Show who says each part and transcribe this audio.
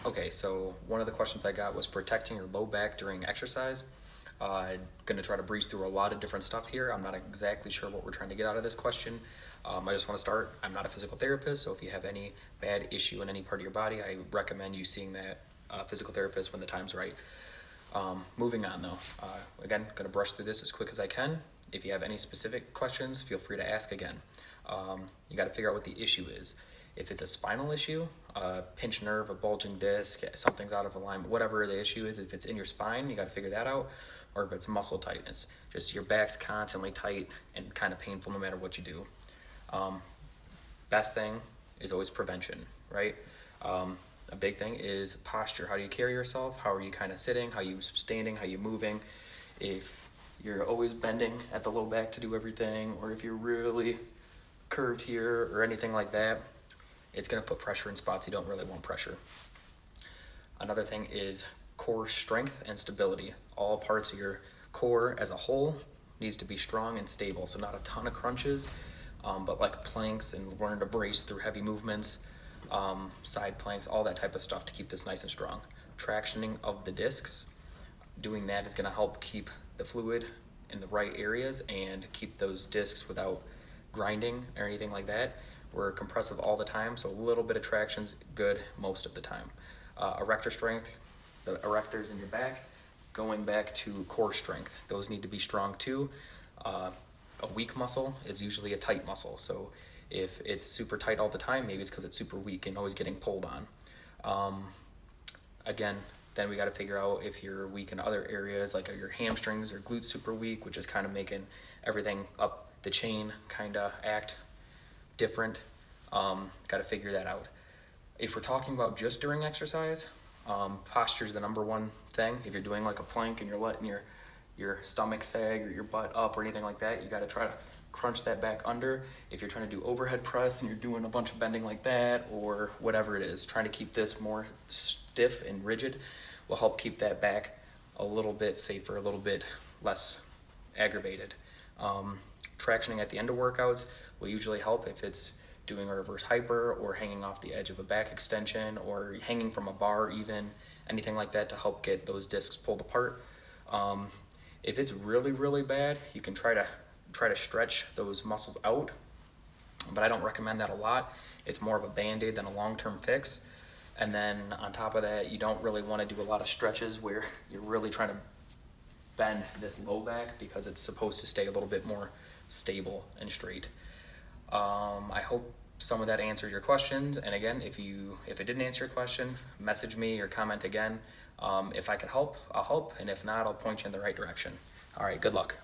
Speaker 1: Okay, so one of the questions I got was protecting your low back during exercise. Gonna try to breeze through a lot of different stuff here. I'm not exactly sure what we're trying to get out of this question. I just want to start. I'm not a physical therapist, so if you have any bad issue in any part of your body, I recommend you seeing that physical therapist when the time's right. Moving on though, again, gonna brush through this as quick as I can. If you have any specific questions, feel free to ask again. You got to figure out what the issue is. If it's a spinal issue, a pinched nerve, a bulging disc, something's out of alignment, whatever the issue is, if it's in your spine, you got to figure that out. Or if it's muscle tightness, just your back's constantly tight and kind of painful no matter what you do. Best thing is always prevention, right? A big thing is posture. How do you carry yourself? How are you kind of sitting? How are you standing? How are you moving? If you're always bending at the low back to do everything, or if you're really curved here or anything like that, it's going to put pressure in spots you don't really want pressure. Another thing is core strength and stability. All parts of your core as a whole needs to be strong and stable. So not a ton of crunches, but like planks and learn to brace through heavy movements, side planks, all that type of stuff to keep this nice and strong. Tractioning of the discs. Doing that is going to help keep the fluid in the right areas and keep those discs without grinding or anything like that. We're compressive all the time, so a little bit of traction's good most of the time. Erector strength, the erectors in your back, going back to core strength. Those need to be strong too. A weak muscle is usually a tight muscle, so if it's super tight all the time, maybe it's because it's super weak and always getting pulled on. Again, then we got to figure out if you're weak in other areas, like are your hamstrings or glutes super weak, which is kind of making everything up the chain kind of act different. Got to figure that out. If we're talking about just during exercise, posture is the number one thing. If you're doing like a plank and you're letting your stomach sag or your butt up or anything like that, you got to try to crunch that back under. If you're trying to do overhead press and you're doing a bunch of bending like that or whatever it is, trying to keep this more stiff and rigid will help keep that back a little bit safer, a little bit less aggravated. Tractioning at the end of workouts will usually help if it's doing a reverse hyper or hanging off the edge of a back extension or hanging from a bar even, anything like that to help get those discs pulled apart. If it's really, really bad, you can try to stretch those muscles out, but I don't recommend that a lot. It's more of a band-aid than a long-term fix. And then on top of that, you don't really want to do a lot of stretches where you're really trying to bend this low back because it's supposed to stay a little bit more stable and straight. I hope some of that answered your questions. And again, if it didn't answer your question, message me or comment again. If I can help, I'll help. And if not, I'll point you in the right direction. All right, good luck.